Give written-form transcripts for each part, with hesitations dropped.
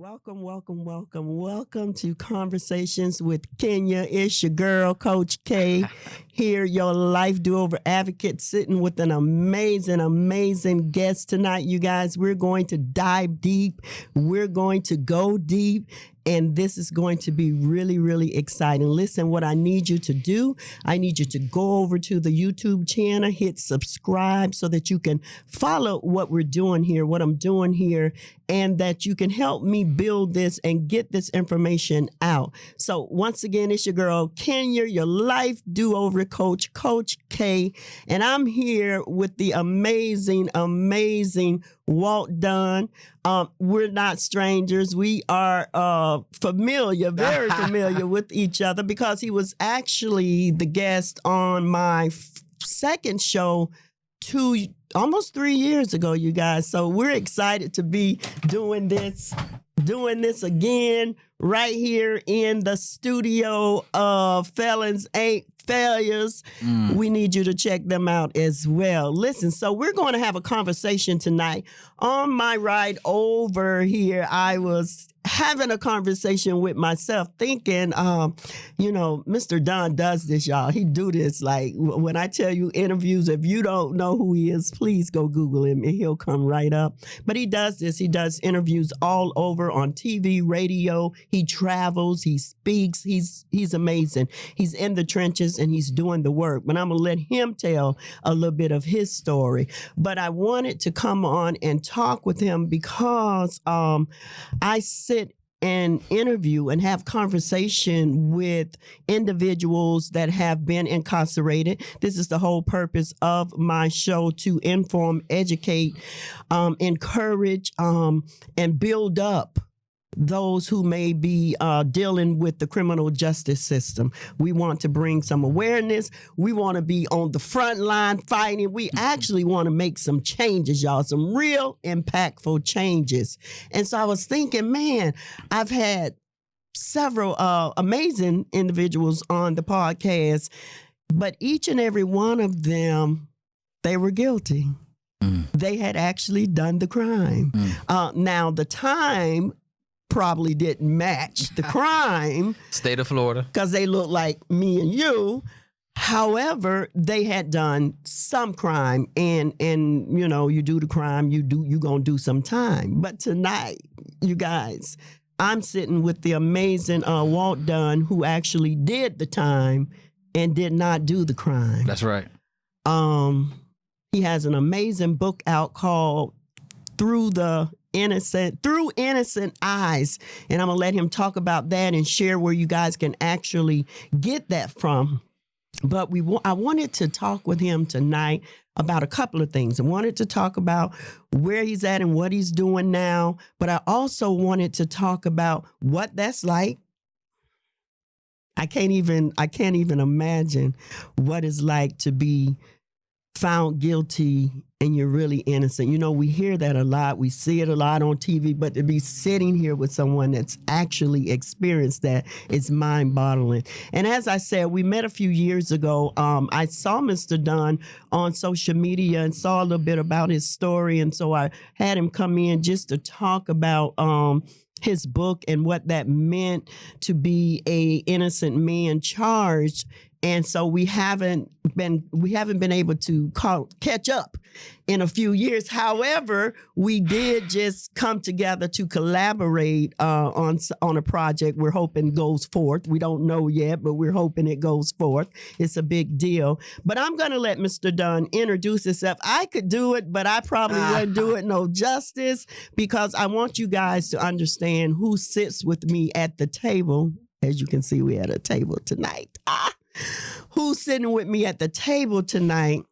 Welcome, welcome, welcome, welcome to Conversations with Kenya. It's your girl, Coach K, here, your life do-over advocate, sitting with an amazing, amazing guest tonight, you guys. We're going to dive deep. We're going to go deep. And this is going to be really, really exciting. Listen, what I need you to do, I need you to go over to the YouTube channel, hit subscribe so that you can follow what we're doing here, what I'm doing here, and that you can help me build this and get this information out. So once again, it's your girl, Kenya, your life do-over coach, Coach K, and I'm here with the amazing, amazing Walt Dunn. We're not strangers. We are familiar, very familiar with each other because he was actually the guest on my second show almost 3 years ago, you guys. So we're excited to be doing this again right here in the studio of Felons Ain't Failures. We need you to check them out as well. Listen, so we're going to have a conversation tonight. On my ride over here, I was having a conversation with myself thinking, Mr. Dunn does this, y'all. He do this. Like when I tell you interviews, if you don't know who he is, please go Google him and he'll come right up. But he does this. He does interviews all over on TV, radio. He travels, he speaks. He's amazing. He's in the trenches and he's doing the work. But I'm going to let him tell a little bit of his story. But I wanted to come on and talk with him because I sit and interview and have conversation with individuals that have been incarcerated. This is the whole purpose of my show, to inform, educate, encourage, and build up those who may be dealing with the criminal justice system. We want to bring some awareness. We want to be on the front line fighting. We actually want to make some changes, y'all, some real impactful changes. And so I was thinking, man, I've had several amazing individuals on the podcast, but each and every one of them, they were guilty. They had actually done the crime. Now, the time probably didn't match the crime. State of Florida. Because they look like me and you. However, they had done some crime, and you do the crime, you gonna do some time. But tonight, you guys, I'm sitting with the amazing Walt Dunn, who actually did the time and did not do the crime. That's right. He has an amazing book out called Through Innocent Eyes. And I'm going to let him talk about that and share where you guys can actually get that from. But I wanted to talk with him tonight about a couple of things. I wanted to talk about where he's at and what he's doing now. But I also wanted to talk about what that's like. I can't even imagine what it's like to be found guilty and you're really innocent. We hear that a lot. We see it a lot on TV, but to be sitting here with someone that's actually experienced that is mind-boggling. And as I said, we met a few years ago. I saw Mr. Dunn on social media and saw a little bit about his story. And so I had him come in just to talk about his book and what that meant to be a innocent man charged. And so we haven't been able to catch up in a few years. However, we did just come together to collaborate on a project we're hoping goes forth. We don't know yet, but we're hoping it goes forth. It's a big deal. But I'm going to let Mr. Dunn introduce himself. I could do it, but I probably wouldn't do it no justice because I want you guys to understand who sits with me at the table. As you can see, we had a table tonight. Who's sitting with me at the table tonight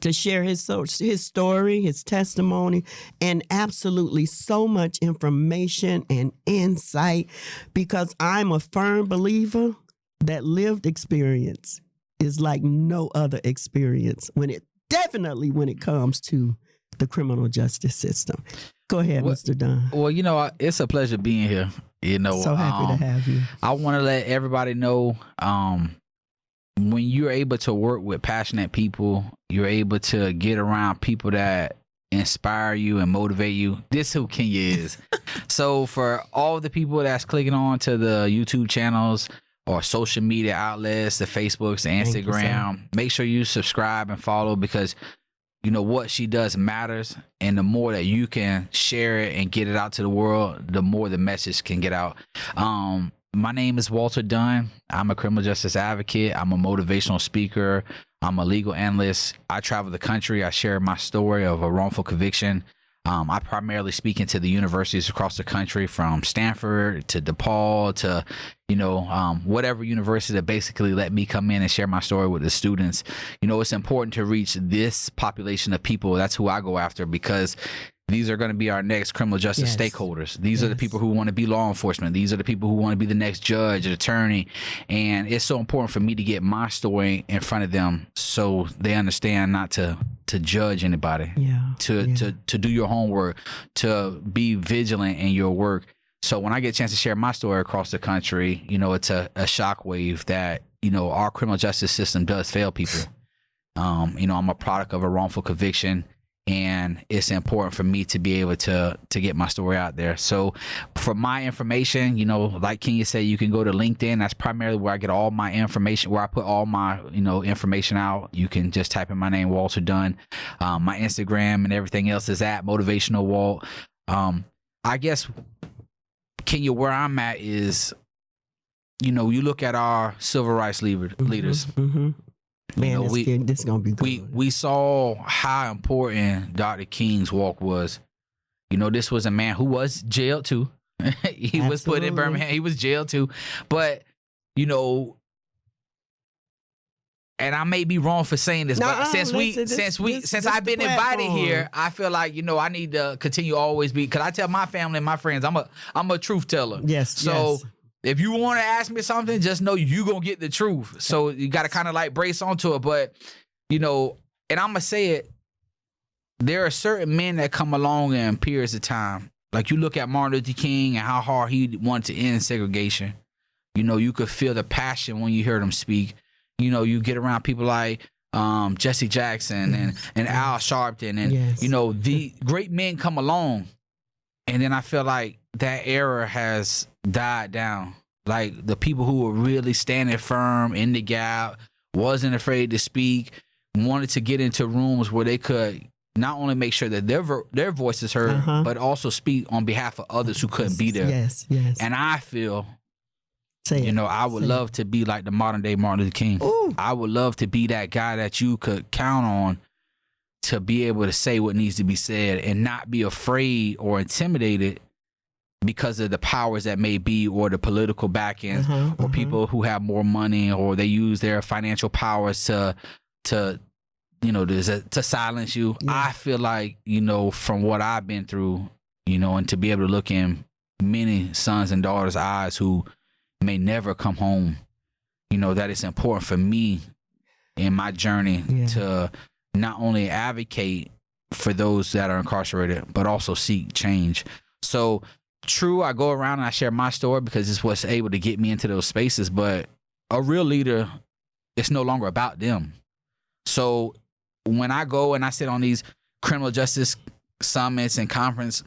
to share his story, his testimony, and absolutely so much information and insight, because I'm a firm believer that lived experience is like no other experience when it comes to the criminal justice system. Go ahead, Mr. Dunn. Well, it's a pleasure being here. So happy to have you. I want to let everybody know when you're able to work with passionate people, you're able to get around people that inspire you and motivate you, this who Kenya is. So for all the people that's clicking on to the YouTube channels or social media outlets, the Facebooks, the Instagram, make sure you subscribe and follow, because you know what she does matters, and the more that you can share it and get it out to the world, the more the message can get out. My name is Walter Dunn. I'm a criminal justice advocate. I'm a motivational speaker. I'm a legal analyst. I travel the country. I share my story of a wrongful conviction. I primarily speak into the universities across the country, from Stanford to DePaul to, whatever university that basically let me come in and share my story with the students. You know, it's important to reach this population of people. That's who I go after, because these are going to be our next criminal justice stakeholders. These are the people who want to be law enforcement. These are the people who want to be the next judge, attorney. And it's so important for me to get my story in front of them so they understand not to judge anybody, to do your homework, to be vigilant in your work. So when I get a chance to share my story across the country, it's a shockwave that, our criminal justice system does fail people. I'm a product of a wrongful conviction, and it's important for me to be able to get my story out there. So for my information, like Kenya said, you can go to LinkedIn. That's primarily where I get all my information, where I put all my, information out. You can just type in my name, Walter Dunn. My Instagram and everything else is at Motivational Walt. I guess, Kenya, where I'm at is, you look at our civil rights leaders. Mm-hmm. Man, this is gonna be good. We saw how important Dr. King's walk was. This was a man who was jailed too. He was put in Birmingham. He was jailed too. But, and I may be wrong for saying this, but since I've been invited here, I feel like, I need to continue always be, because I tell my family and my friends, I'm a truth teller. Yes. So if you want to ask me something, just know you gonna get the truth. So you got to kind of like brace onto it. But, and I'm going to say it, there are certain men that come along in periods of time. Like you look at Martin Luther King and how hard he wanted to end segregation. You could feel the passion when you heard him speak. You get around people like Jesse Jackson and Al Sharpton. And, the great men come along. And then I feel like that era has died down. Like the people who were really standing firm in the gap, wasn't afraid to speak, wanted to get into rooms where they could not only make sure that their voices heard, but also speak on behalf of others who couldn't be there. Yes. And I feel, I would love to be like the modern day Martin Luther King. Ooh. I would love to be that guy that you could count on to be able to say what needs to be said and not be afraid or intimidated because of the powers that may be, or the political backends, or people who have more money, or they use their financial powers to silence you. Yeah. I feel like, from what I've been through, and to be able to look in many sons and daughters' eyes who may never come home, that it's important for me in my journey to not only advocate for those that are incarcerated, but also seek change. So true, I go around and I share my story because it's what's able to get me into those spaces, but a real leader, it's no longer about them. So when I go and I sit on these criminal justice summits and conference,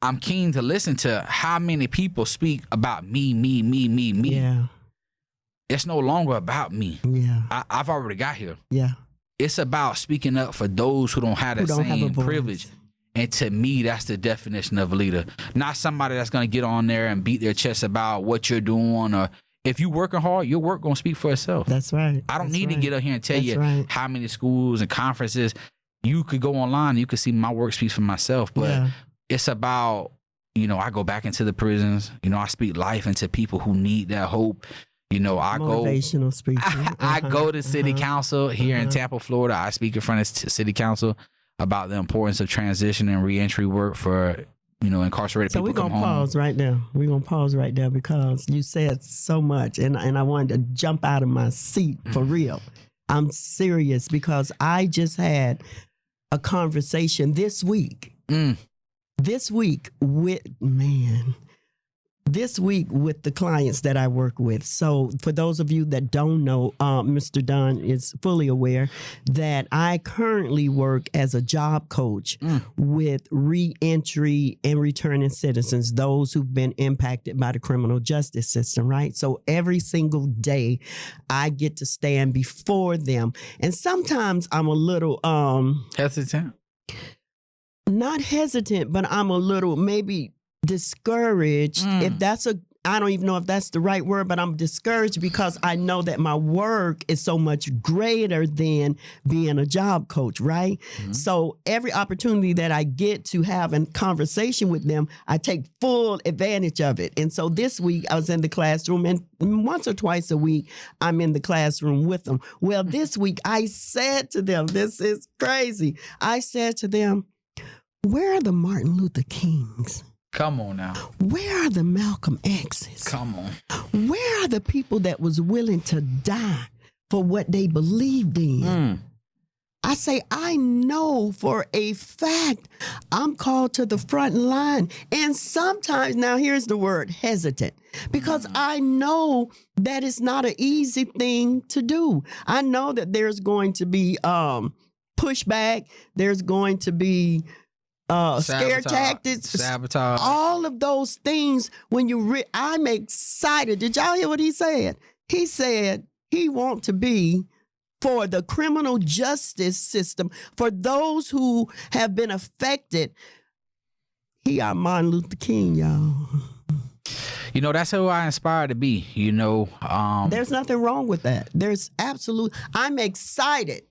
I'm keen to listen to how many people speak about me. Yeah. It's no longer about me. Yeah. I've already got here. Yeah. It's about speaking up for those who don't have the same privilege. And to me, that's the definition of a leader. Not somebody that's going to get on there and beat their chest about what you're doing, or if you're working hard, your work going to speak for itself. That's right. I don't need to get up here and tell you how many schools and conferences. You could go online, you could see my work speaks for myself, but it's about, I go back into the prisons, I speak life into people who need that hope. Motivational speaker. I go to city council here in Tampa, Florida. I speak in front of city council about the importance of transition and reentry work for, incarcerated people. So we're going to pause right there. We're going to pause right there because you said so much, and I wanted to jump out of my seat for real. I'm serious because I just had a conversation this week with, this week with the clients that I work with. So for those of you that don't know, Mr. Dunn is fully aware that I currently work as a job coach with reentry and returning citizens, those who've been impacted by the criminal justice system, right? So every single day I get to stand before them. And sometimes I'm a little hesitant. Not hesitant, but I'm a little maybe discouraged. If that's I don't even know if that's the right word, but I'm discouraged because I know that my work is so much greater than being a job coach, right? So every opportunity that I get to have a conversation with them, I take full advantage of it. And so this week I was in the classroom, and once or twice a week I'm in the classroom with them. Well, this week I said to them, this is crazy. I said to them, where are the Martin Luther Kings? Come on now. Where are the Malcolm X's? Come on. Where are the people that was willing to die for what they believed in? I say, I know for a fact I'm called to the front line. And sometimes, now here's the word, hesitant, because I know that it's not an easy thing to do. I know that there's going to be pushback. There's going to be scare tactics, sabotage, all of those things. When you, I'm excited. Did y'all hear what he said? He said he wants to be for the criminal justice system, for those who have been affected. He our Martin Luther King, y'all. You know, that's who I aspire to be. You know, there's nothing wrong with that. There's I'm excited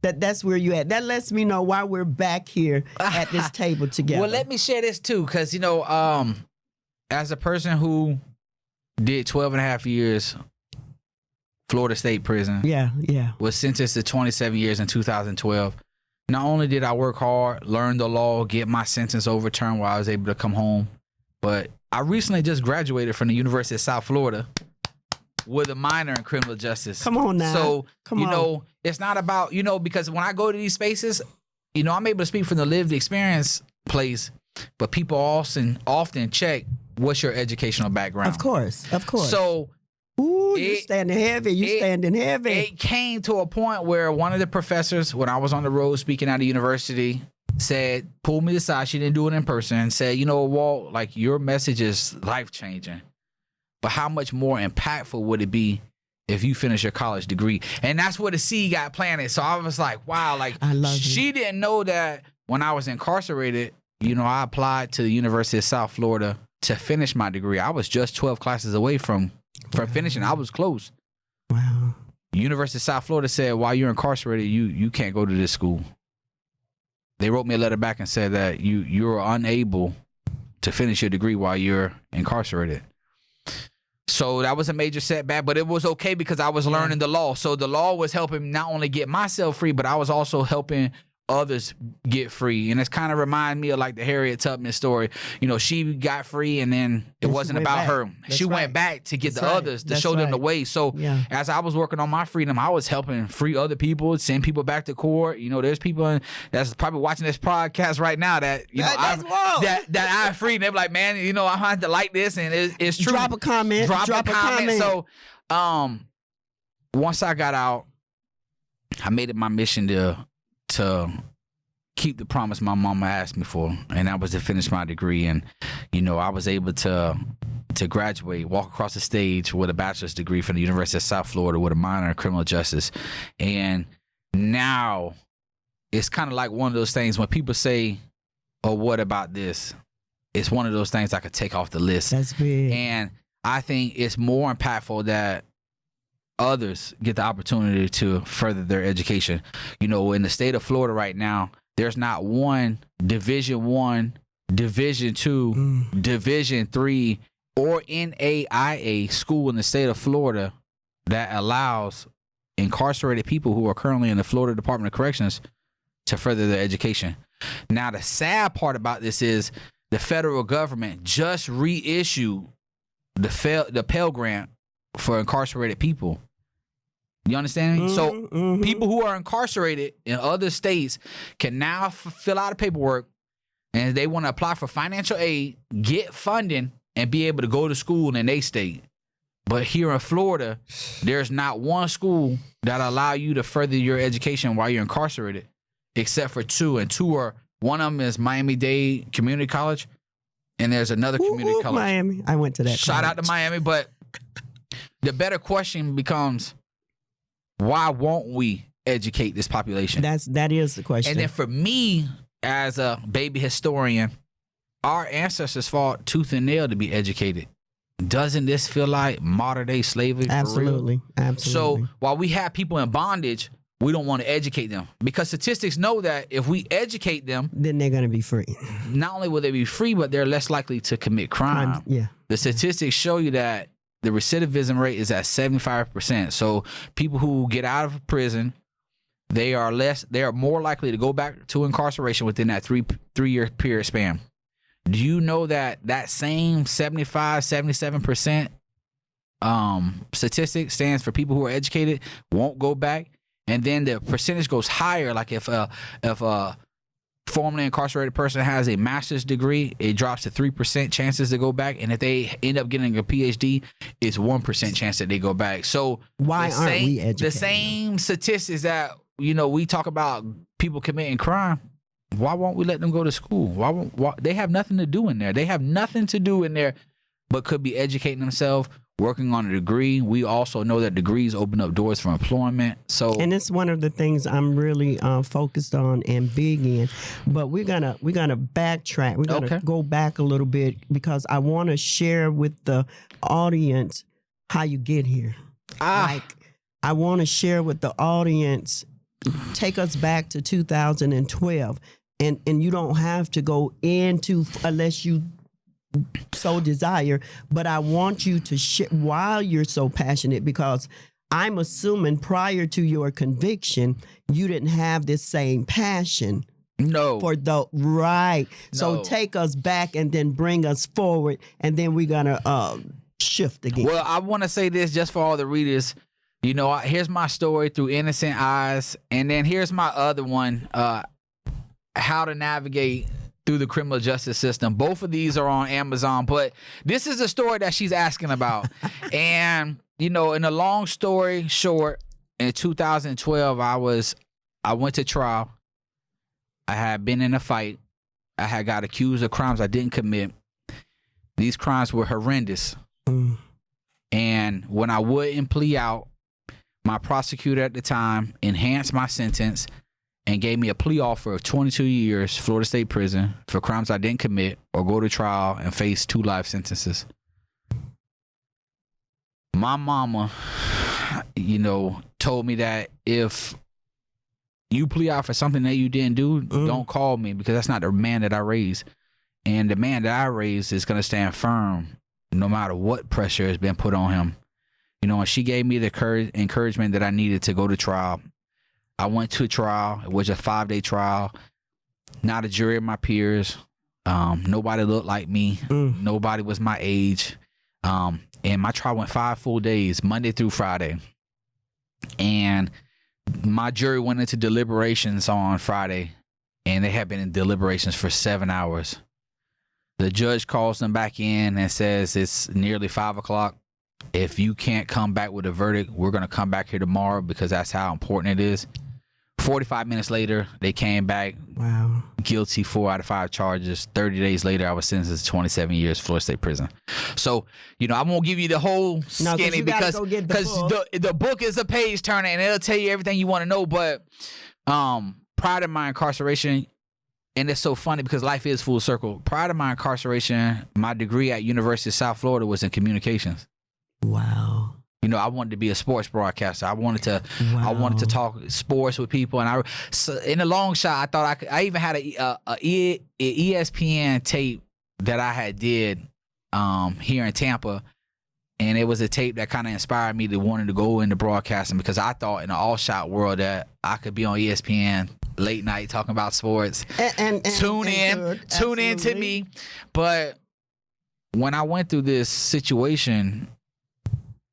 that's where you at. That lets me know why we're back here at this table together. Well, let me share this too, because, you know, as a person who did 12 and a half years, Florida State Prison. Yeah. Was sentenced to 27 years in 2012. Not only did I work hard, learn the law, get my sentence overturned while I was able to come home, but I recently just graduated from the University of South Florida with a minor in criminal justice. Come on now. So, you know, it's not about, you know, because when I go to these spaces, you know, I'm able to speak from the lived experience place, but people often check, what's your educational background? Of course. So, you standing heavy. It came to a point where one of the professors, when I was on the road speaking at a university, said, pulled me aside. She didn't do it in person, and said, you know, Walt, like, your message is life-changing, but how much more impactful would it be if you finish your college degree? And that's where the seed got planted. So I was like, wow, like, she didn't know that when I was incarcerated, you know, I applied to the University of South Florida to finish my degree. I was just 12 classes away from finishing. I was close. Wow. University of South Florida said, while you're incarcerated, you can't go to this school. They wrote me a letter back and said that you're unable to finish your degree while you're incarcerated. So that was a major setback, but it was okay because I was learning the law. So the law was helping not only get myself free, but I was also helping others get free. And it's kind of remind me of like the Harriet Tubman story. You know, she got free and then it wasn't about her. She went back to get the others to show them the way. So as I was working on my freedom, I was helping free other people, send people back to court. You know, there's people that's probably watching this podcast right now that, you know, that I freed. They're like, man, you know, I have to like this, and it's true. Drop a comment. Drop a comment. So once I got out, I made it my mission to keep the promise my mama asked me for, and that was to finish my degree. And, you know, I was able to graduate, walk across the stage with a bachelor's degree from the University of South Florida with a minor in criminal justice. And now it's kind of like one of those things when people say, oh, what about this? It's one of those things I could take off the list. That's big. And I think it's more impactful that others get the opportunity to further their education. You know, in the state of Florida right now, there's not one Division I, Division II, Division III, or NAIA school in the state of Florida that allows incarcerated people who are currently in the Florida Department of Corrections to further their education. Now, the sad part about this is the federal government just reissued the Pell Grant for incarcerated people. You understand me? So people who are incarcerated in other states can now fill out a paperwork, and they want to apply for financial aid, get funding, and be able to go to school in their state. But here in Florida, there's not one school that allow you to further your education while you're incarcerated, except for two. And one of them is Miami-Dade Community College, and there's another community college. Miami. I went to that. Shout out to Miami, but the better question becomes, why won't we educate this population? That is the question. And then for me, as a baby historian, our ancestors fought tooth and nail to be educated. Doesn't this feel like modern day slavery? Absolutely. For real? Absolutely. So while we have people in bondage, we don't want to educate them, because statistics know that if we educate them, then they're going to be free. not only will they be free, but they're less likely to commit crime. Yeah. The statistics show you that the recidivism rate is at 75%. So people who get out of prison, they are more likely to go back to incarceration within that three-year period span. Do you know that same 75, 77% statistic stands for people who are educated, won't go back? And then the percentage goes higher. Like if a formerly incarcerated person has a master's degree, it drops to 3% chances to go back. And if they end up getting a PhD, it's 1% chance that they go back. So why aren't we educating the same statistics that, we talk about people committing crime? Why won't we let them go to school? Why they have nothing to do in there? They have nothing to do in there, but could be educating themselves, working on a degree. We also know that degrees open up doors for employment. And it's one of the things I'm really focused on and big in. But we're gonna backtrack. We're gonna go back a little bit, because I want to share with the audience how you get here. I want to share with the audience. Take us back to 2012, and you don't have to go into unless you so desire, but I want you to share while you're so passionate, because I'm assuming prior to your conviction, you didn't have this same passion. No. Right. No. So take us back and then bring us forward, and then we're going to shift again. Well, I want to say this just for all the readers. Here's my story through innocent eyes. And then here's my other one, how to navigate through the criminal justice system. Both of these are on Amazon, but this is the story that she's asking about. And, in a long story short, in 2012, I went to trial. I had been in a fight. I had got accused of crimes I didn't commit. These crimes were horrendous. And when I wouldn't plea out, my prosecutor at the time enhanced my sentence and gave me a plea offer of 22 years, Florida State Prison, for crimes I didn't commit, or go to trial and face 2 life sentences. My mama, told me that if you plea out for something that you didn't do, don't call me, because that's not the man that I raised. And the man that I raised is going to stand firm no matter what pressure has been put on him. And she gave me the encouragement that I needed to go to trial. I went to trial. It was a 5-day trial. Not a jury of my peers. Nobody looked like me. Nobody was my age. And my trial went 5 full days, Monday through Friday. And my jury went into deliberations on Friday, and they had been in deliberations for 7 hours. The judge calls them back in and says, it's nearly 5 o'clock. If you can't come back with a verdict, we're going to come back here tomorrow, because that's how important it is. 45 minutes later, they came back. Wow. Guilty, 4 out of 5 charges. 30 days later, I was sentenced to 27 years, Florida State Prison. So, I won't give you the whole skinny, because the book is a page turner, and it'll tell you everything you want to know. But prior to my incarceration, and it's so funny because life is full circle. Prior to my incarceration, my degree at University of South Florida was in communications. Wow. I wanted to be a sports broadcaster. I wanted to talk sports with people. And so in the long shot, I thought I even had a ESPN tape that I had did here in Tampa. And it was a tape that kind of inspired me to wanting to go into broadcasting, because I thought in the all shot world that I could be on ESPN late night talking about sports. And tune in to me. But when I went through this situation,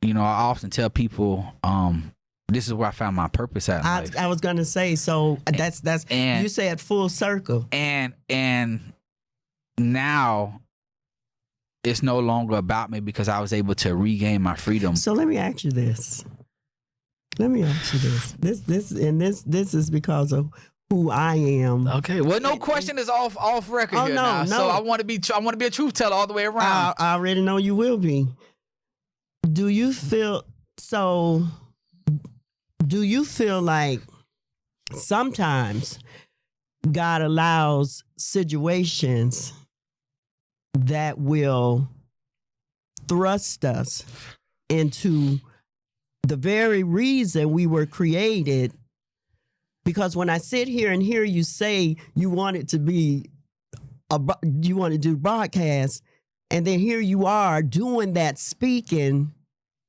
I often tell people, this is where I found my purpose at. I was gonna say, so that's you said full circle. And now it's no longer about me because I was able to regain my freedom. So let me ask you this. This is because of who I am. Okay. Well, no question is off record here now. So I want to be a truth teller all the way around. I already know you will be. Do you feel like sometimes God allows situations that will thrust us into the very reason we were created? Because when I sit here and hear you say you want to do broadcast, and then here you are doing that speaking,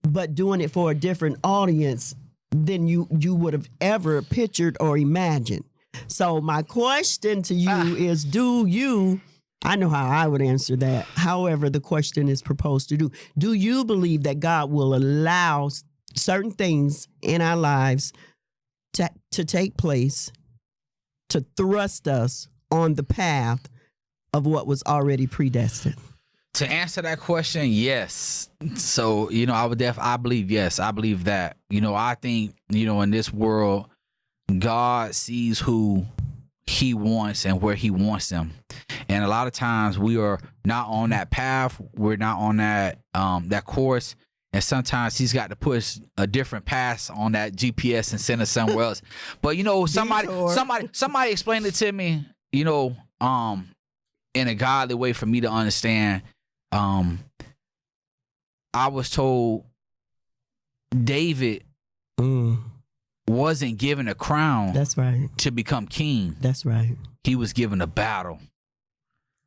but doing it for a different audience than you would have ever pictured or imagined. So my question to you is, I know how I would answer that. However, the question is proposed to do you believe that God will allow certain things in our lives to take place to thrust us on the path of what was already predestined? To answer that question, yes. So, I believe yes. I believe that. I think, in this world, God sees who he wants and where he wants them. And a lot of times we are not on that path. We're not on that course. And sometimes he's got to push a different path on that GPS and send us somewhere else. But somebody explained it to me, in a godly way for me to understand. I was told David wasn't given a crown. That's right. To become king. That's right. He was given a battle.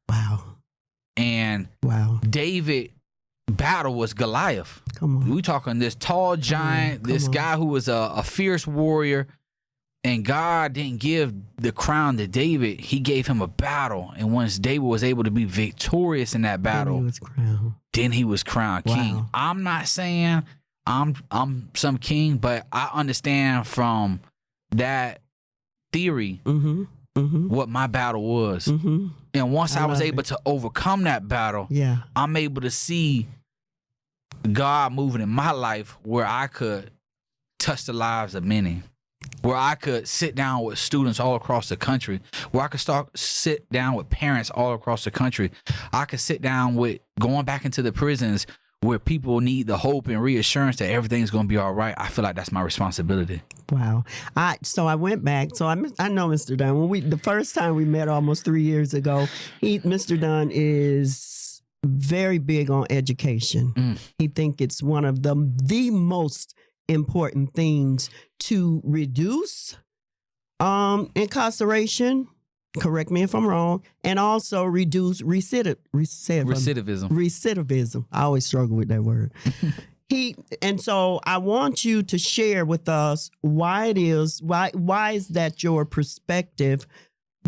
Wow. And David battle was Goliath. Come on. We talking this tall giant, this guy who was a fierce warrior, and God didn't give the crown to David. He gave him a battle, and once David was able to be victorious in that battle, then he was crowned king. I'm not saying I'm some king, but I understand from that theory what my battle was. And once I was able to overcome that battle, I'm able to see God moving in my life where I could touch the lives of many, where I could sit down with students all across the country, where I could sit down with parents all across the country. I could sit down with going back into the prisons where people need the hope and reassurance that everything's going to be all right. I feel like that's my responsibility. Wow. So I went back. So I know Mr. Dunn. The first time we met almost 3 years ago, Mr. Dunn is very big on education. He think it's one of the most important things to reduce incarceration. Correct me if I'm wrong, and also reduce recidivism. I always struggle with that word. So I want you to share with us why is that your perspective,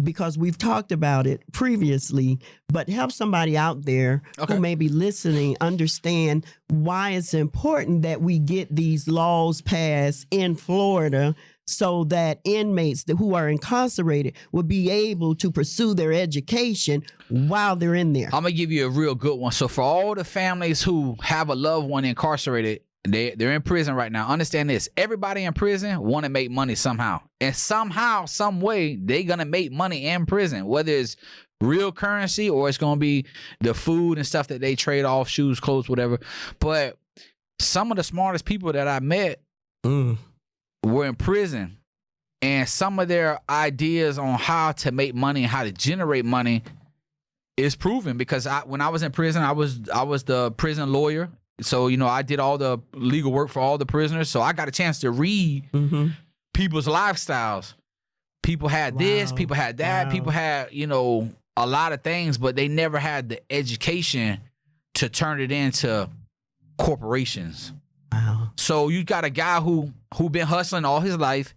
because we've talked about it previously, but help somebody out there who may be listening understand why it's important that we get these laws passed in Florida so that inmates who are incarcerated will be able to pursue their education while they're in there. I'm going to give you a real good one. So for all the families who have a loved one incarcerated, they're in prison right now. Understand this. Everybody in prison want to make money somehow. And somehow, some way, they're going to make money in prison, whether it's real currency or it's going to be the food and stuff that they trade off, shoes, clothes, whatever. But some of the smartest people that I met were in prison, and some of their ideas on how to make money and how to generate money is proven, because when I was in prison, I was the prison lawyer. So, I did all the legal work for all the prisoners. So I got a chance to read people's lifestyles. People had this, people had that, people had, a lot of things, but they never had the education to turn it into corporations. Wow. So you got a guy who been hustling all his life,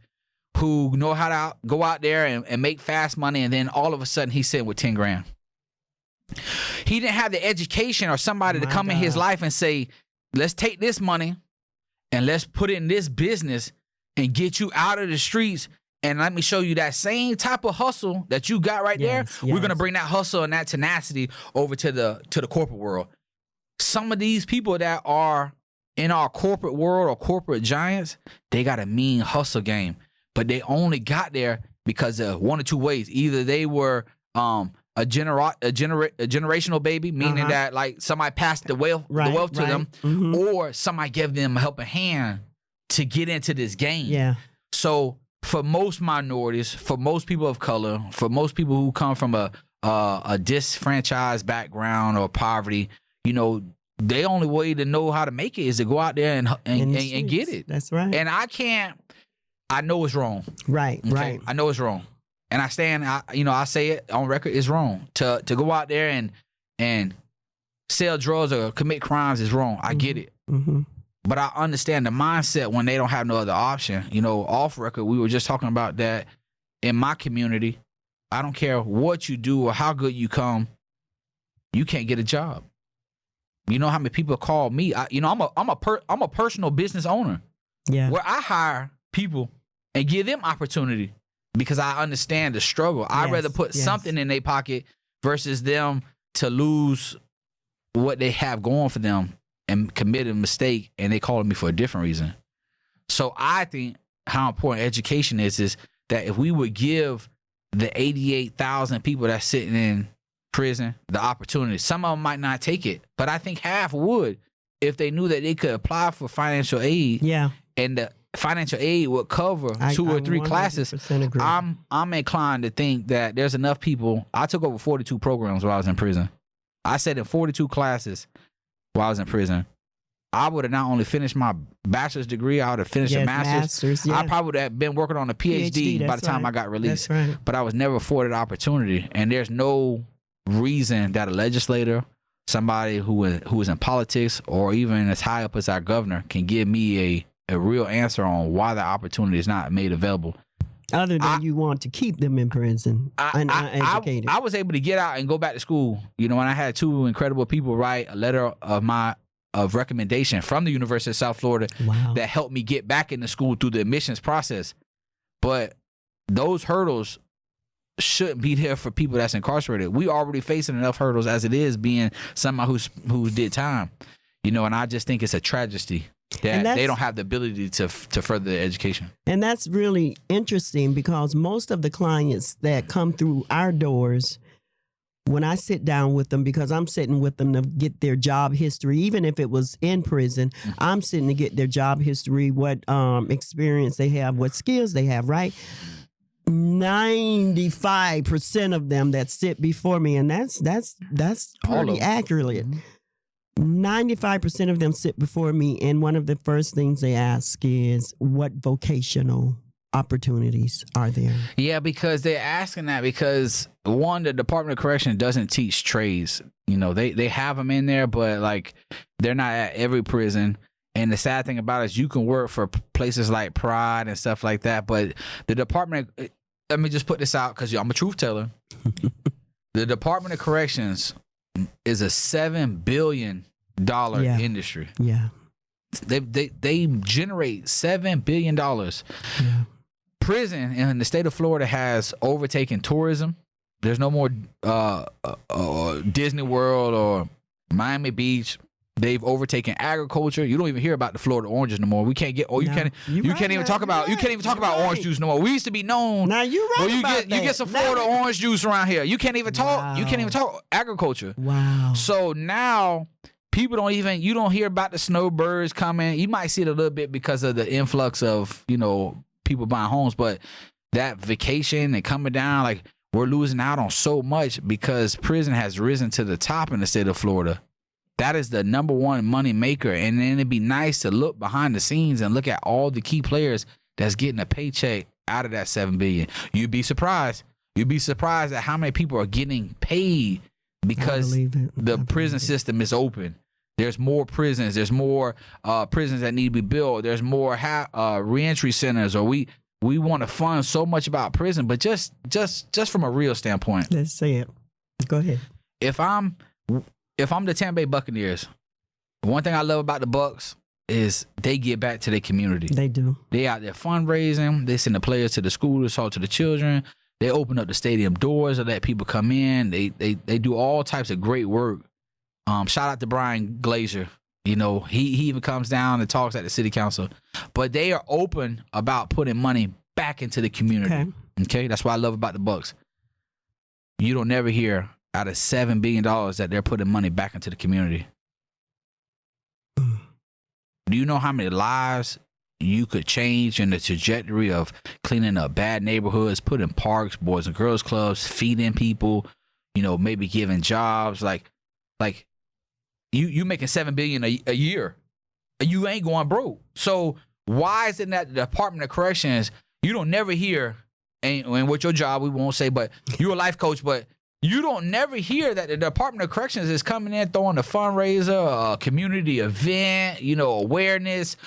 who know how to go out there and make fast money, and then all of a sudden he's sitting with 10 grand. He didn't have the education or somebody to come in his life and say, let's take this money and let's put it in this business and get you out of the streets, and let me show you that same type of hustle that you got right there. We're going to bring that hustle and that tenacity over to the corporate world. some of these people that are in our corporate world or corporate giants, they got a mean hustle game, but they only got there because of one or two ways. Either they were a generational baby, meaning that like somebody passed the wealth to them, or somebody gave them a helping hand to get into this game. Yeah. So for most minorities, for most people of color, for most people who come from a disenfranchised background or poverty, you know, the only way to know how to make it is to go out there and get it. That's right. And I know it's wrong. Right, Okay? right. I know it's wrong. And I say it on record, it's wrong. To go out there and sell drugs or commit crimes is wrong. I get it. Mm-hmm. But I understand the mindset when they don't have no other option. You know, off record, we were just talking about that in my community. I don't care what you do or how good you come, you can't get a job. You know how many people call me? I'm a personal business owner. Yeah. Where I hire people and give them opportunity because I understand the struggle. I'd rather put something in their pocket versus them to lose what they have going for them and commit a mistake and they calling me for a different reason. So I think how important education is that if we would give the 88,000 people that's sitting in prison the opportunity, some of them might not take it, but I think half would if they knew that they could apply for financial aid. Yeah. And the financial aid would cover 2 or 3 classes. Agree. I'm inclined to think that there's enough people. I took over 42 programs while I was in prison. I said in 42 classes while I was in prison, I would have not only finished my bachelor's degree, I would have finished a master's. I probably would have been working on a PhD by the time I got released. That's right. But I was never afforded opportunity. And there's no reason that a legislator, somebody who is in politics, or even as high up as our governor can give me a real answer on why the opportunity is not made available. Other than you want to keep them in prison and uneducated. I was able to get out and go back to school. You know, and I had 2 incredible people write a letter of recommendation from the University of South Florida that helped me get back into school through the admissions process. But those hurdles shouldn't be there for people that's incarcerated. We already facing enough hurdles as it is, being somebody who did time. You know, and I just think it's a tragedy that they don't have the ability to further their education. And that's really interesting because most of the clients that come through our doors, when I sit down with them, because I'm sitting with them to get their job history, even if it was in prison, I'm sitting to get their job history, what experience they have, what skills they have, right? 95% of them that sit before me, and that's pretty accurate. 95% of them sit before me, and one of the first things they ask is, what vocational opportunities are there? Yeah, because they're asking that because, one, the Department of Correction doesn't teach trades. You know, they have them in there, but like they're not at every prison. And the sad thing about it is you can work for places like Pride and stuff like that, but the Department, let me just put this out because I'm a truth teller. The Department of Corrections is a $7 billion industry. Yeah. They generate $7 billion. Yeah. Prison in the state of Florida has overtaken tourism. There's no more Disney World or Miami Beach. They've overtaken agriculture. You don't even hear about the Florida oranges no more. We can't get. You can't even talk about orange juice no more. We used to be known. Now you're right. You get some Florida orange juice around here. You can't even talk. Wow. You can't even talk agriculture. Wow. So now people don't even. You don't hear about the snowbirds coming. You might see it a little bit because of the influx of people buying homes, but that vacation and coming down, like we're losing out on so much because prison has risen to the top in the state of Florida. That is the number one money maker. And then it'd be nice to look behind the scenes and look at all the key players that's getting a paycheck out of that $7 billion. You'd be surprised. You'd be surprised at how many people are getting paid because the prison system is open. There's more prisons. There's more prisons that need to be built. There's more reentry centers. Or we want to fund so much about prison, but just from a real standpoint. Let's say it. Go ahead. If I'm the Tampa Bay Buccaneers, one thing I love about the Bucs is they give back to their community. They do. They out there fundraising. They send the players to the school to talk to the children. They open up the stadium doors to let people come in. They do all types of great work Shout out to Brian Glazer. You know, he even comes down and talks at the city council. But they are open about putting money back into the community. Okay? That's what I love about the Bucks. You don't never hear out of $7 billion that they're putting money back into the community. Do you know how many lives you could change in the trajectory of cleaning up bad neighborhoods, putting parks, boys and girls clubs, feeding people, you know, maybe giving jobs? Like you making $7 billion a year. You ain't going broke. So why is it that the Department of Corrections, you don't never hear, and with your job, we won't say, but you're a life coach, but you don't never hear that the Department of Corrections is coming in, throwing a fundraiser, a community event, you know, awareness,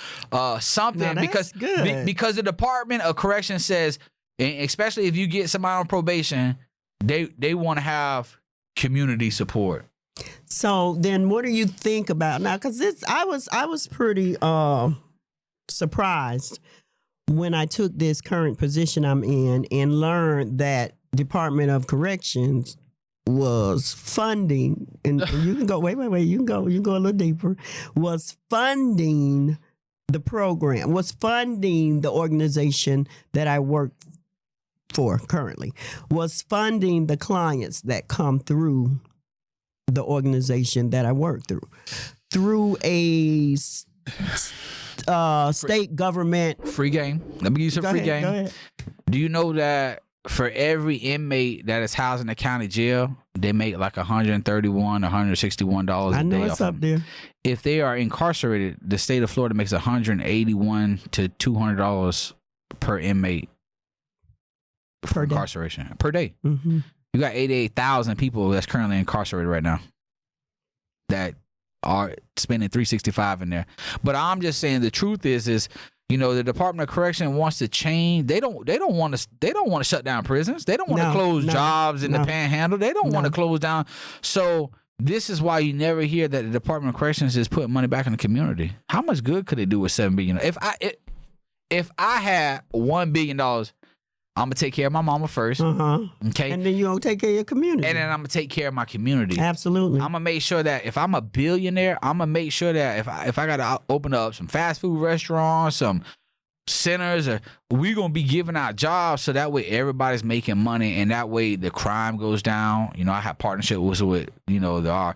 something. Because the Department of Corrections says, especially if you get somebody on probation, they want to have community support. So then what do you think about now? Because I was pretty surprised when I took this current position I'm in and learned that Department of Corrections was funding, and you can go, wait, you can go a little deeper, was funding the program, was funding the organization that I work for currently, was funding the clients that come through the organization that I work through a state government. Free game. Let me give you some free game. Go ahead. Do you know that for every inmate that is housed in the county jail, they make like $131, $161 I a know day. it's up there. If they are incarcerated, the state of Florida makes $181 to $200 per inmate for incarceration per day. Mm-hmm. You got 88,000 people that's currently incarcerated right now that are spending $365 in there. But I'm just saying the truth is you know, the Department of Correction wants to change. They don't want to shut down prisons. They don't want to close jobs in the Panhandle. They don't want to close down. So this is why you never hear that the Department of Corrections is putting money back in the community. How much good could it do with $7 billion? If I had $1 billion, I'm gonna take care of my mama first. Okay, and then you gonna take care of your community, and then I'm gonna take care of my community. Absolutely. I'm gonna make sure that if I'm a billionaire, I'm gonna make sure that if I gotta open up some fast food restaurants, some centers, or we gonna be giving out jobs so that way everybody's making money, and that way the crime goes down. You know, I have partnerships with you know our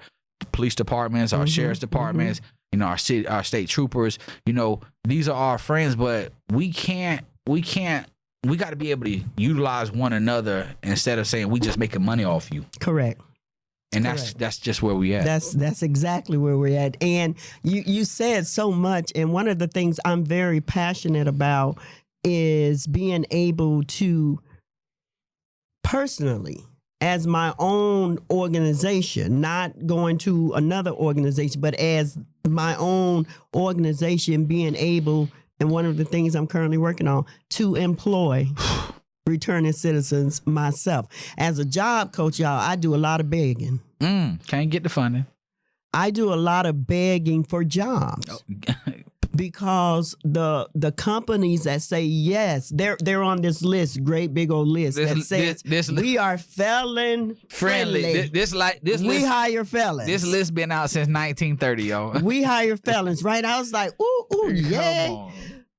police departments, our sheriff's departments, you know, our state troopers. You know, these are our friends, but we got to be able to utilize one another instead of saying we just making money off you. Correct. And that's just where we at. That's exactly where we're at. And you said so much. And one of the things I'm very passionate about is being able to personally, as my own organization, not going to another organization, but as my own organization, being able, and one of the things I'm currently working on, to employ returning citizens myself. As a job coach, y'all, I do a lot of begging. Can't get the funding. I do a lot of begging for jobs. Because the companies that say yes, they're on this list, great big old list that says we are felon friendly. We hire felons. This list been out since 1930, yo. We hire felons, right? I was like, ooh, yeah.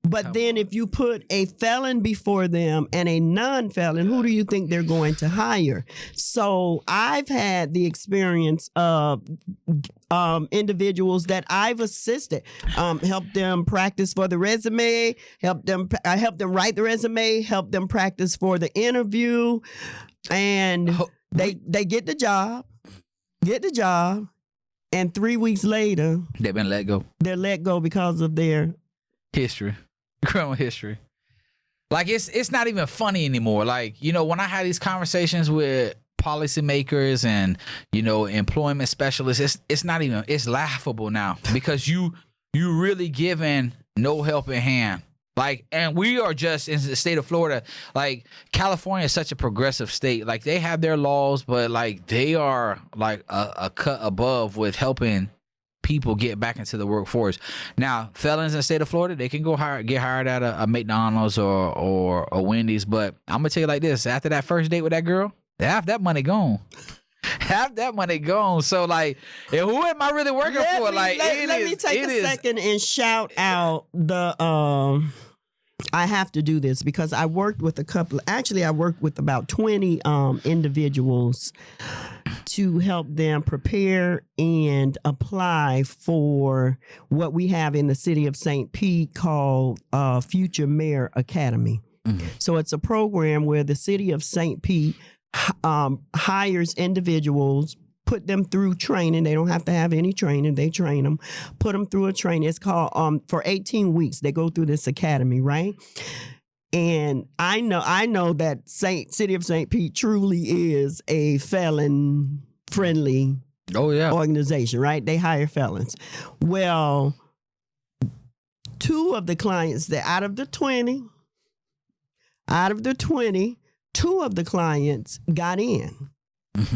But then if you put a felon before them and a non-felon, who do you think they're going to hire? So I've had the experience of individuals that I've assisted, help them practice for the resume, help them write the resume, help them practice for the interview, and they get the job, and 3 weeks later they've been let go. They're let go because of their criminal history. Like it's not even funny anymore. Like, you know, when I had these conversations with policymakers and, you know, employment specialists, it's not even, it's laughable now because you really giving no helping hand. Like, and we are just in the state of Florida. Like, California is such a progressive state. Like, they have their laws, but like they are like a cut above with helping people get back into the workforce. Now, felons in the state of Florida, they can get hired at a McDonald's or a Wendy's. But I'm gonna tell you like this: after that first date with that girl, that money gone. half that money gone. So like, and who am I really working for? Like, let me take a second and shout out the. I have to do this because I worked with I worked with about 20 individuals to help them prepare and apply for what we have in the city of St. Pete called Future Mayor Academy. Mm-hmm. So it's a program where the city of St. Pete hires individuals, put them through training. They don't have to have any training. They train them, put them through a training. It's called for 18 weeks. They go through this academy, right? And I know that City of St. Pete truly is a felon friendly organization, right? They hire felons. Well, two of the clients that out of the 20, two of the clients got in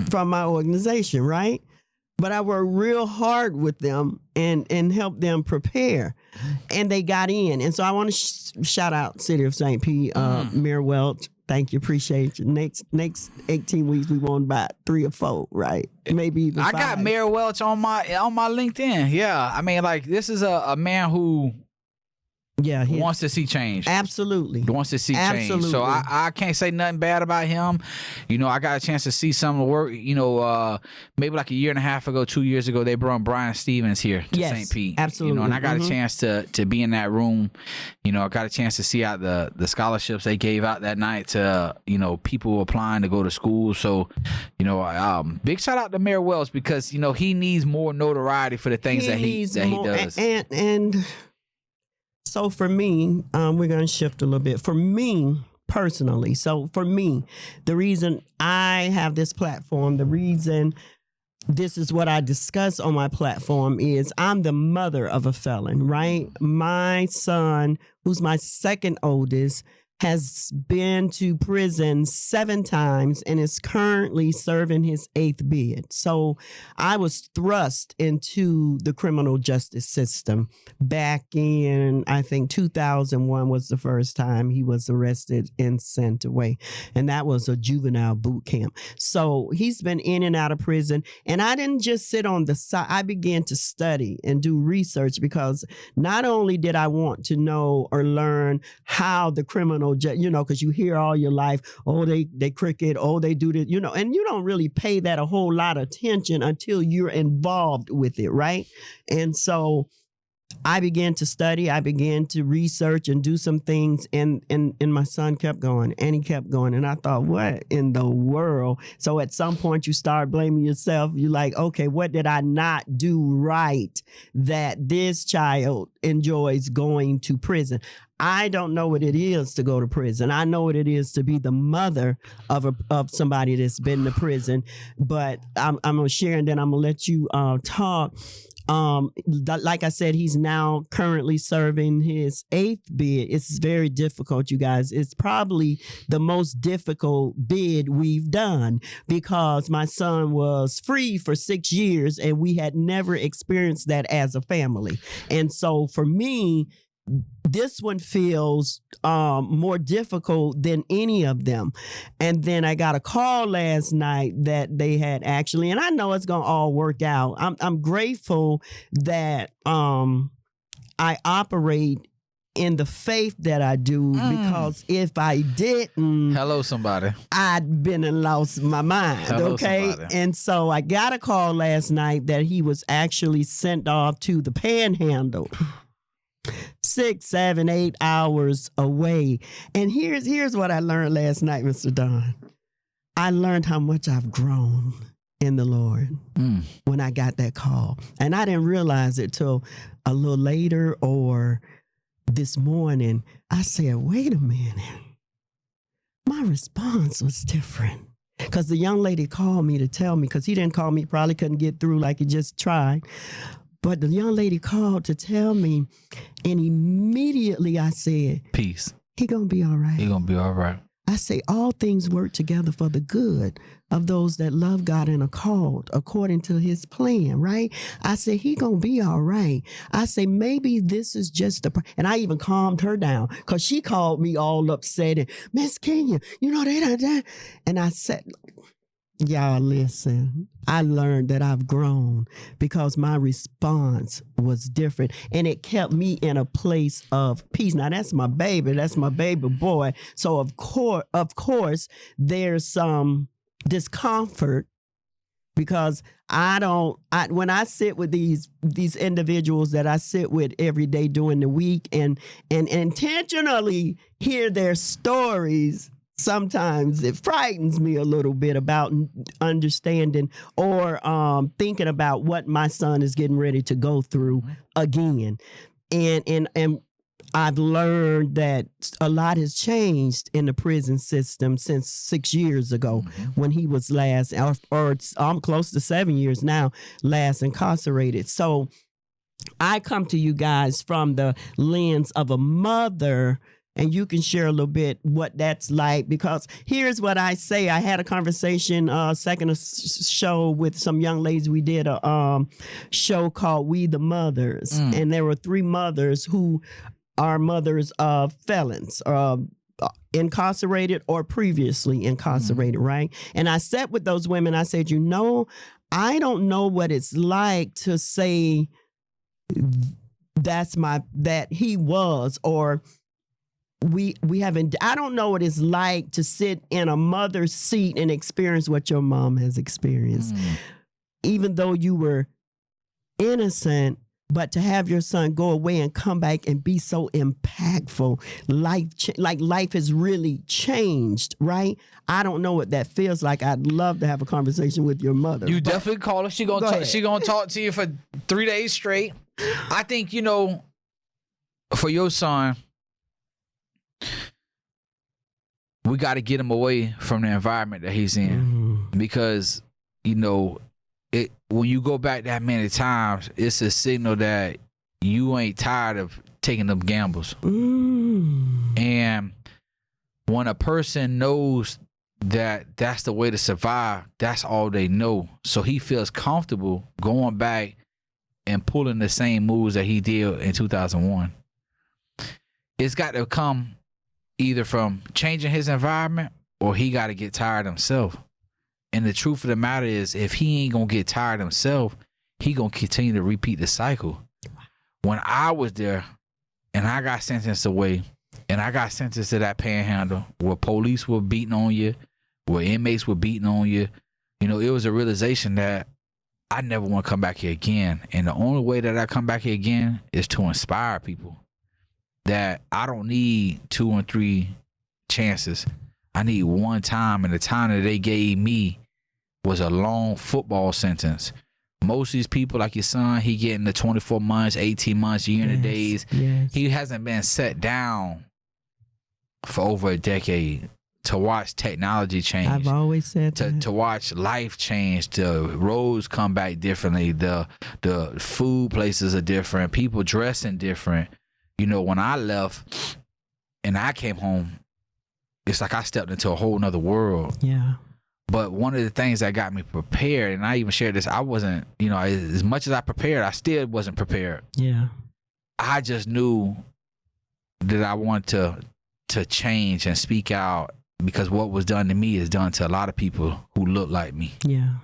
from my organization, right? But I worked real hard with them and helped them prepare, and they got in. And so I want to shout out City of St. Pete, Mayor Welch. Thank you, appreciate you. Next 18 weeks, we want about 3 or 4, right? Maybe even 5. I got Mayor Welch on my LinkedIn. Yeah, I mean, like, this is a man who wants to see change. Absolutely. Wants to see change. So I can't say nothing bad about him. You know, I got a chance to see some of the work. You know, maybe like a year and a half ago, 2 years ago, they brought Brian Stevens here to St. Pete. Absolutely. You know, and I got a chance to be in that room. You know, I got a chance to see out the scholarships they gave out that night to, you know, people applying to go to school. So, you know, big shout out to Mayor Wells because, you know, he needs more notoriety for the things he does. And so for me, we're going to shift a little bit. For me personally, the reason I have this platform, the reason this is what I discuss on my platform is I'm the mother of a felon, right? My son, who's my second oldest, has been to prison 7 times and is currently serving his 8th bid. So I was thrust into the criminal justice system back in, I think, 2001 was the first time he was arrested and sent away. And that was a juvenile boot camp. So he's been in and out of prison. And I didn't just sit on the side. I began to study and do research because not only did I want to know or learn how the criminal, you know, because you hear all your life, oh, they cricket, oh, they do this, you know, and you don't really pay that a whole lot of attention until you're involved with it, right? And so I began to study, I began to research and do some things, and my son kept going, and he kept going, and I thought, what in the world? So at some point you start blaming yourself. You're like, okay, what did I not do right that this child enjoys going to prison? I don't know what it is to go to prison. I know what it is to be the mother of somebody that's been to prison, but I'm going to share, and then I'm going to let you talk. Like I said, he's now currently serving his 8th bid. It's very difficult, you guys. It's probably the most difficult bid we've done because my son was free for 6 years and we had never experienced that as a family. And so for me, this one feels more difficult than any of them. And then I got a call last night that they had actually, and I know it's going to all work out. I'm grateful that I operate in the faith that I do because if I didn't, hello somebody, I'd been and lost my mind. Hello, okay. somebody. And so I got a call last night that he was actually sent off to the Panhandle. 6, 7, 8 hours away. And here's what I learned last night, Mr. Dunn. I learned how much I've grown in the Lord when I got that call. And I didn't realize it till a little later or this morning. I said, wait a minute. My response was different. Because the young lady called me to tell me, because he didn't call me, probably couldn't get through like he just tried. But the young lady called to tell me, and immediately I said, peace. He gonna be all right. He gonna be all right. I say all things work together for the good of those that love God and are called according to his plan, right? I say he gonna be all right. I say maybe this is just and I even calmed her down because she called me all upset and Miss Kenya, you know that. And I said, y'all listen, I learned that I've grown because my response was different, and it kept me in a place of peace. Now that's my baby boy. So of course, there's some discomfort because when I sit with these individuals that I sit with every day during the week and intentionally hear their stories, sometimes it frightens me a little bit about understanding or thinking about what my son is getting ready to go through again. And I've learned that a lot has changed in the prison system since 6 years ago when he was last, or I'm close to 7 years now, last incarcerated. So I come to you guys from the lens of a mother, and you can share a little bit what that's like, because here's what I say. I had a conversation, second show with some young ladies. We did a show called We the Mothers, and there were 3 mothers who are mothers of felons, incarcerated or previously incarcerated, right? And I sat with those women. I said, I don't know what it's like to say that he was, or we haven't, I don't know what it's like to sit in a mother's seat and experience what your mom has experienced. Even though you were innocent, but to have your son go away and come back and be so impactful, life has really changed, right? I don't know what that feels like. I'd love to have a conversation with your mother. You definitely call her. She gonna talk to you for 3 days straight. I think, for your son, we got to get him away from the environment that he's in, because when you go back that many times, it's a signal that you ain't tired of taking them gambles. And when a person knows that that's the way to survive, that's all they know. So he feels comfortable going back and pulling the same moves that he did in 2001. It's got to come either from changing his environment, or he got to get tired himself. And the truth of the matter is, if he ain't gonna get tired himself, he gonna continue to repeat the cycle. When I was there and I got sentenced away, and I got sentenced to that panhandle where police were beating on you, where inmates were beating on you, it was a realization that I never want to come back here again. And the only way that I come back here again is to inspire people that I don't need 2 and 3 chances. I need one time, and the time that they gave me was a long football sentence. Most of these people, like your son, he getting the 24 months, 18 months, year and days. Yes. He hasn't been set down for over a decade to watch technology change. I've always said to watch life change. The roads come back differently. The food places are different. People dressing different. When I left and I came home, it's like I stepped into a whole nother world. Yeah. But one of the things that got me prepared, and I even shared this, I wasn't, as much as I prepared, I still wasn't prepared. Yeah. I just knew that I wanted to change and speak out, because what was done to me is done to a lot of people who look like me. Yeah.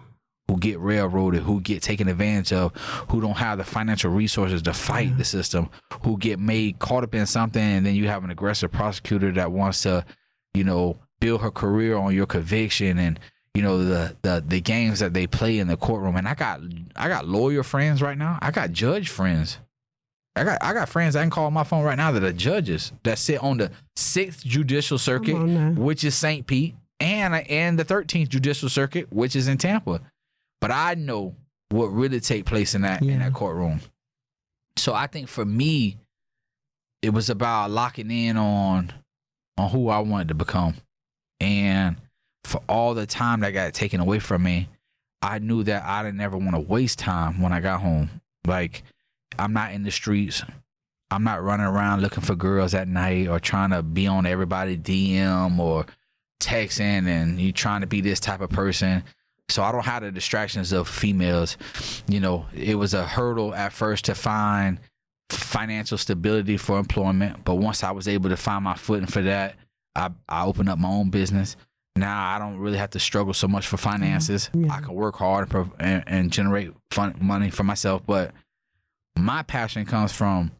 Who get railroaded, who get taken advantage of, who don't have the financial resources to fight the system, who get made caught up in something, and then you have an aggressive prosecutor that wants to, build her career on your conviction, and the games that they play in the courtroom. And I got lawyer friends right now. I got judge friends. I got friends I can call on my phone right now that are judges that sit on the 6th Judicial Circuit, which is St. Pete, and the 13th Judicial Circuit, which is in Tampa. But I know what really take place in that courtroom. So I think for me, it was about locking in on who I wanted to become. And for all the time that got taken away from me, I knew that I didn't ever want to waste time when I got home. Like, I'm not in the streets. I'm not running around looking for girls at night or trying to be on everybody's DM or texting and you trying to be this type of person. So I don't have the distractions of females. It was a hurdle at first to find financial stability for employment. But once I was able to find my footing for that, I opened up my own business. now I don't really have to struggle so much for finances. Yeah. I can work hard and generate money for myself. But my passion comes from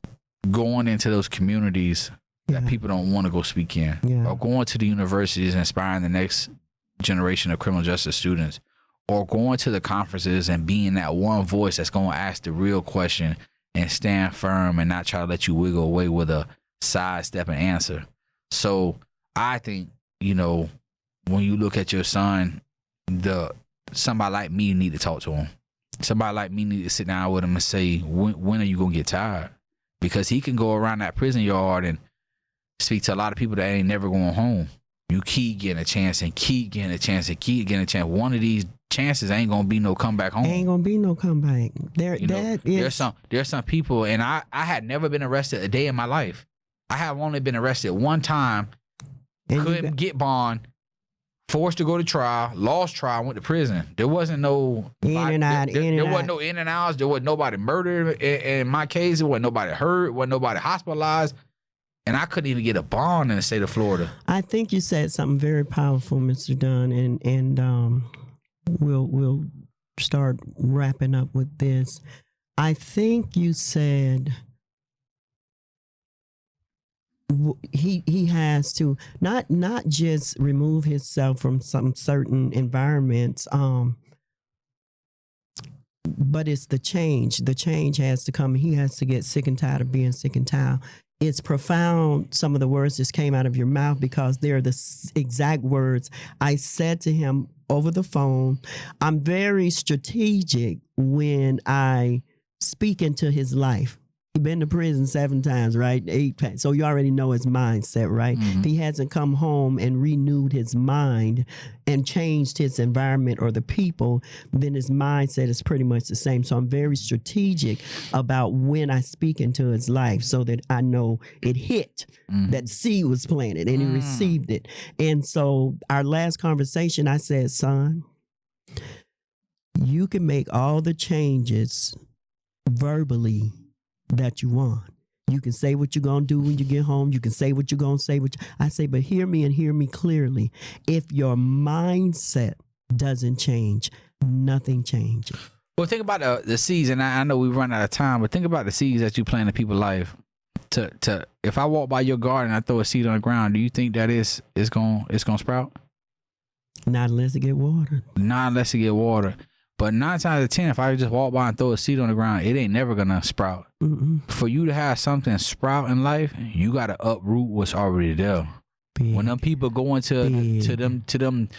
going into those communities that people don't want to go speak in, or going to the universities and inspiring the next generation of criminal justice students, or going to the conferences and being that one voice that's going to ask the real question and stand firm and not try to let you wiggle away with a sidestepping answer. So I think, you know, when you look at your son, somebody like me need to talk to him. Somebody like me need to sit down with him and say, when are you going to get tired? Because he can go around that prison yard and speak to a lot of people that ain't never going home. You keep getting a chance and keep getting a chance and keep getting a chance. One of these chances ain't gonna be no comeback home. Ain't gonna be no comeback. There's some people, and I had never been arrested a day in my life. I have only been arrested one time, couldn't get bond, forced to go to trial, lost trial, went to prison. There wasn't no in and out. There wasn't no in and outs. There wasn't nobody murdered in my case. There wasn't nobody hurt. Wasn't nobody hospitalized. And I couldn't even get a bond in the state of Florida. I think you said something very powerful, Mr. Dunn, and we'll start wrapping up with this. I think you said he has to not just remove himself from some certain environments, but it's the change. The change has to come. He has to get sick and tired of being sick and tired. It's profound, some of the words just came out of your mouth, because they're the exact words I said to him over the phone. I'm very strategic when I speak into his life. He's been to prison 7 times, right? 8 times. So you already know his mindset, right? Mm-hmm. If he hasn't come home and renewed his mind and changed his environment or the people, then his mindset is pretty much the same. So I'm very strategic about when I speak into his life so that I know it hit, that seed was planted and he received it. And so our last conversation, I said, son, you can make all the changes verbally that you want. You can say what you're going to do when you get home. You can say what you're going to say. I say, but hear me and hear me clearly. If your mindset doesn't change, nothing changes. Well, think about the seeds, and I know we run out of time, but think about the seeds that you plant in people's life. If I walk by your garden and I throw a seed on the ground, do you think that it's gonna sprout? Not unless it get watered. Not unless it get watered. But 9 times out of 10, if I just walk by and throw a seed on the ground, it ain't never gonna sprout. Mm-mm. For you to have something sprout in life, you gotta uproot what's already there. Big. When them people go into them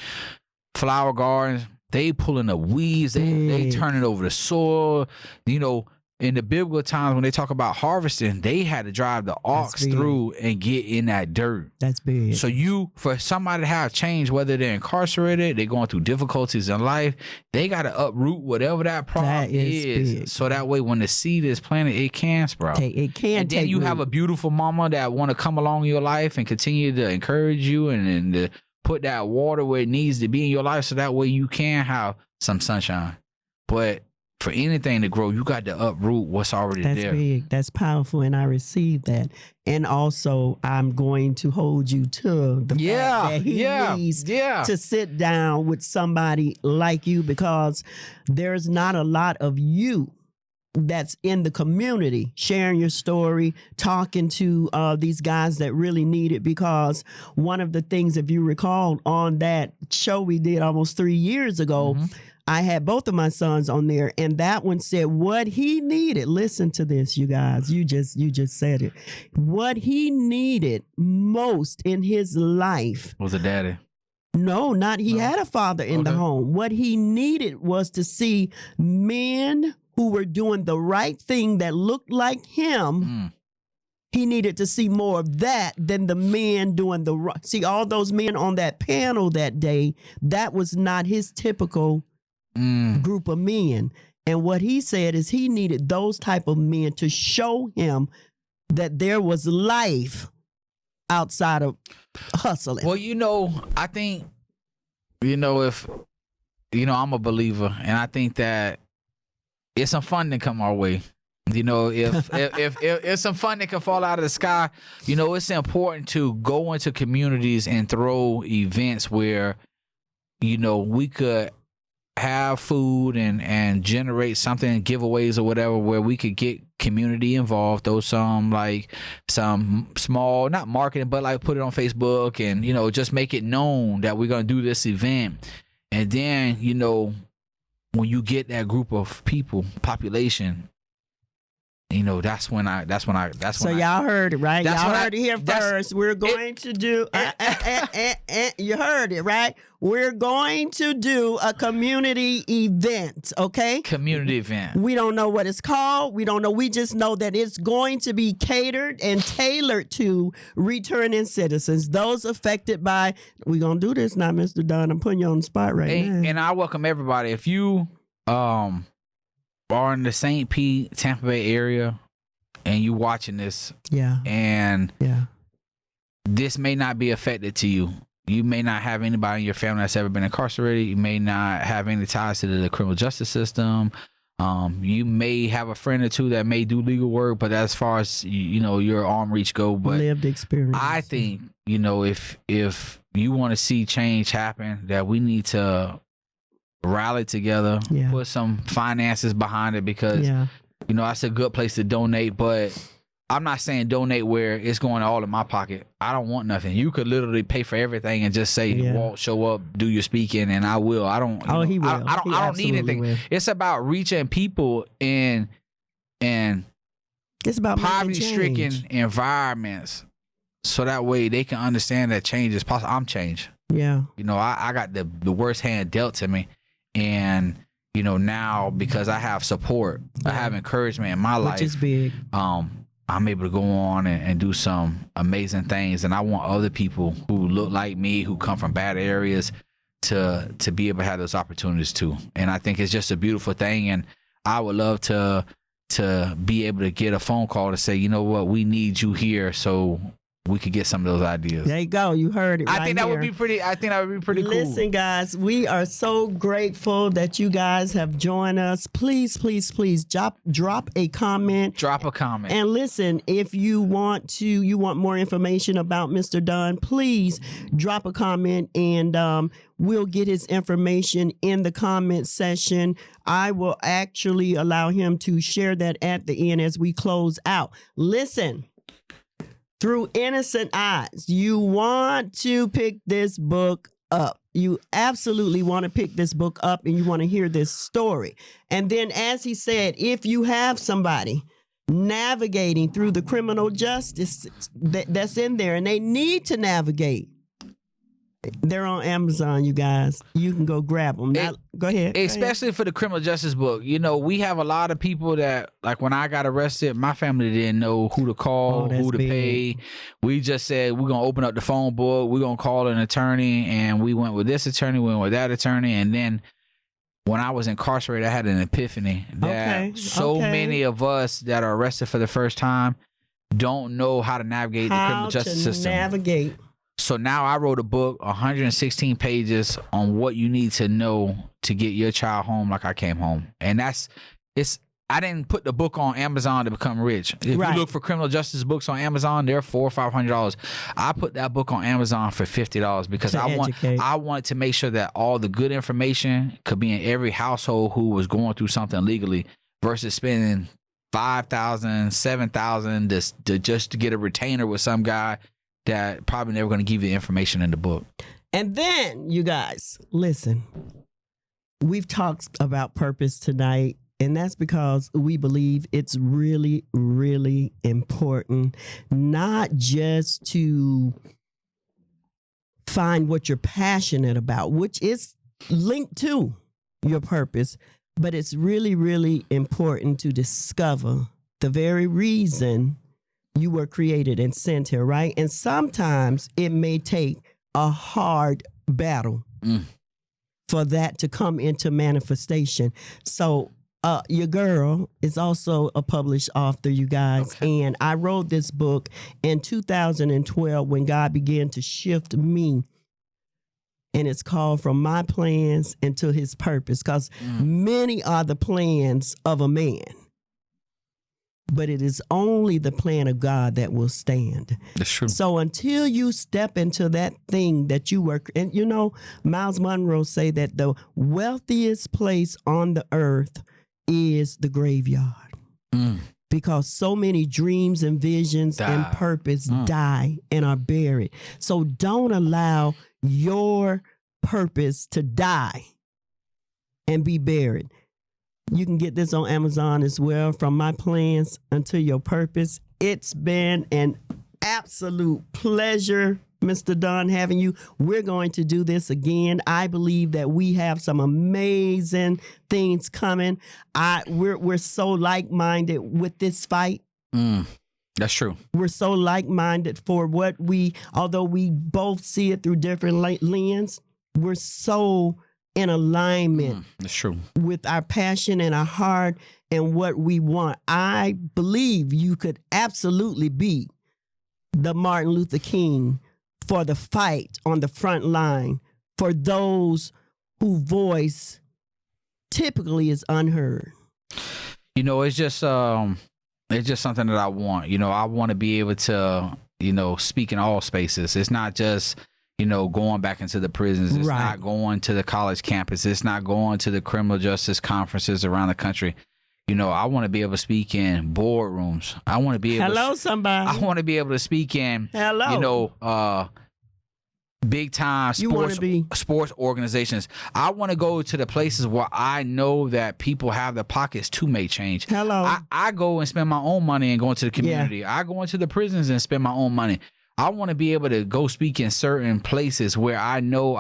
flower gardens, they pulling the weeds, they turning over the soil. You know, in the biblical times when they talk about harvesting, they had to drive the ox through and get in that dirt. That's big. So for somebody to have change, whether they're incarcerated, they're going through difficulties in life, they got to uproot whatever that problem is. So that way when the seed is planted, it can sprout. It can. And then you have a beautiful mama that want to come along in your life and continue to encourage you and to put that water where it needs to be in your life, so that way you can have some sunshine. But for anything to grow, you got to uproot what's already there. That's big. That's powerful, and I received that. And also, I'm going to hold you to the fact that he needs to sit down with somebody like you, because there's not a lot of you that's in the community sharing your story, talking to these guys that really need it. Because one of the things, if you recall, on that show we did almost 3 years ago, I had both of my sons on there, and that one said what he needed. Listen to this, you guys. You just said it. What he needed most in his life was a daddy. No, not he had a father in the home. What he needed was to see men who were doing the right thing that looked like him. He needed to see more of that than the men doing the right. See, all those men on that panel that day, that was not his typical group of men. And what he said is he needed those type of men to show him that there was life outside of hustling. Well, I think, if, I'm a believer, and I think that it's some funding come our way. You know, if some funding can fall out of the sky, you know, it's important to go into communities and throw events where, you know, we could have food and generate something, giveaways or whatever, where we could get community involved, throw some small, not marketing, but like put it on Facebook and, you know, just make it known that we're going to do this event. And then, you know, when you get that group of people, population, you know, that's when y'all heard it, right? Y'all heard it here first. We're going to do, you heard it, right? We're going to do a community event, okay? Community event. We don't know what it's called. We don't know. We just know that it's going to be catered and tailored to returning citizens, those affected by, we're going to do this now, Mr. Dunn. I'm putting you on the spot right now. And I welcome everybody. If you, are in the St. Pete, Tampa Bay area, and you watching this, and this may not be affected to you. You may not have anybody in your family that's ever been incarcerated. You may not have any ties to the criminal justice system. You may have a friend or two that may do legal work, but as far as, you know, your arm reach go, but lived experience. I think, you know, if you want to see change happen, that we need to rally together, put some finances behind it, because you know, that's a good place to donate. But I'm not saying donate where it's going all in my pocket. I don't want nothing. You could literally pay for everything and just say, Walt, show up, do your speaking, and I will. I don't. He will. I don't need anything. Will. It's about reaching people in it's about poverty-stricken environments, so that way they can understand that change is possible. I'm changed. Yeah. You know, I got the worst hand dealt to me. And, you know, now because I have support, I have encouragement in my life, which is big. I'm able to go on and do some amazing things. And I want other people who look like me, who come from bad areas, to be able to have those opportunities too. And I think it's just a beautiful thing. And I would love to be able to get a phone call to say, you know what, we need you here, so we could get some of those ideas. There you go. You heard it. I think that would be pretty cool. Listen, guys, we are so grateful that you guys have joined us. Please, please, please drop a comment. Drop a comment. And listen, if you want more information about Mr. Dunn, please drop a comment, and we'll get his information in the comment section. I will actually allow him to share that at the end as we close out. Listen. Through Innocent Eyes, you want to pick this book up. You absolutely want to pick this book up, and you want to hear this story. And then, as he said, if you have somebody navigating through the criminal justice that's in there, and they need to navigate, they're on Amazon, you guys. You can go grab them. Now, go ahead. Especially for the criminal justice book. You know, we have a lot of people that, like when I got arrested, my family didn't know who to call, who to pay. We just said, we're going to open up the phone book. We're going to call an attorney. And we went with this attorney, we went with that attorney. And then when I was incarcerated, I had an epiphany that many of us that are arrested for the first time don't know how to navigate the criminal justice system. So now I wrote a book, 116 pages, on what you need to know to get your child home like I came home. And I didn't put the book on Amazon to become rich. If you look for criminal justice books on Amazon, they're $400 or $500. I put that book on Amazon for $50 because I wanted to make sure that all the good information could be in every household who was going through something legally, versus spending $5,000, $7,000 just to get a retainer with some guy that probably never going to give you the information in the book. And then, you guys, listen, we've talked about purpose tonight, and that's because we believe it's really, really important, not just to find what you're passionate about, which is linked to your purpose, but it's really, really important to discover the very reason you were created and sent here, right? And sometimes it may take a hard battle for that to come into manifestation. So your girl is also a published author, you guys. Okay. And I wrote this book in 2012 when God began to shift me. And it's called From My Plans into His Purpose, because many are the plans of a man, but it is only the plan of God that will stand. That's true. So until you step into that thing that you work, and you know, Miles Monroe say that the wealthiest place on the earth is the graveyard. Because so many dreams and visions and purpose die and are buried. So don't allow your purpose to die and be buried. You can get this on Amazon as well. From My Plans Until Your Purpose. It's been an absolute pleasure, Mr. Dunn, having you. We're going to do this again. I believe that we have some amazing things coming. We're so like-minded with this fight. That's true. We're so like-minded for what although we both see it through different lens, we're so in alignment. That's true. With our passion and our heart and what we want. I believe you could absolutely be the Martin Luther King for the fight on the front line for those whose voice typically is unheard. You know, it's just something that I want. You know, I want to be able to, you know, speak in all spaces. It's not just, you know, going back into the prisons. It's not going to the college campus. It's not going to the criminal justice conferences around the country. You know, I want to be able to speak in boardrooms. I want to be able I want to be able to speak in, you know, big time sports organizations. I want to go to the places where I know that people have the pockets to make change. I go and spend my own money and go into the community. I go into the prisons and spend my own money. I want to be able to go speak in certain places where I know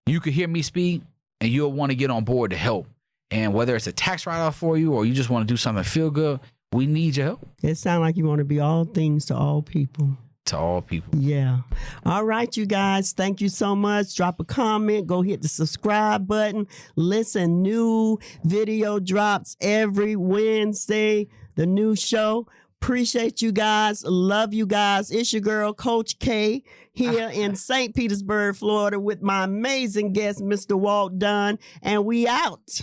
you could hear me speak and you'll want to get on board to help. And whether it's a tax write-off for you or you just want to do something to feel good, we need your help. It sounds like you want to be all things to all people. To all people. Yeah. All right, you guys. Thank you so much. Drop a comment. Go hit the subscribe button. Listen, new video drops every Wednesday. The new show. Appreciate you guys. Love you guys. It's your girl, Coach K, here in St. Petersburg, Florida, with my amazing guest, Mr. Walter Dunn. And we out.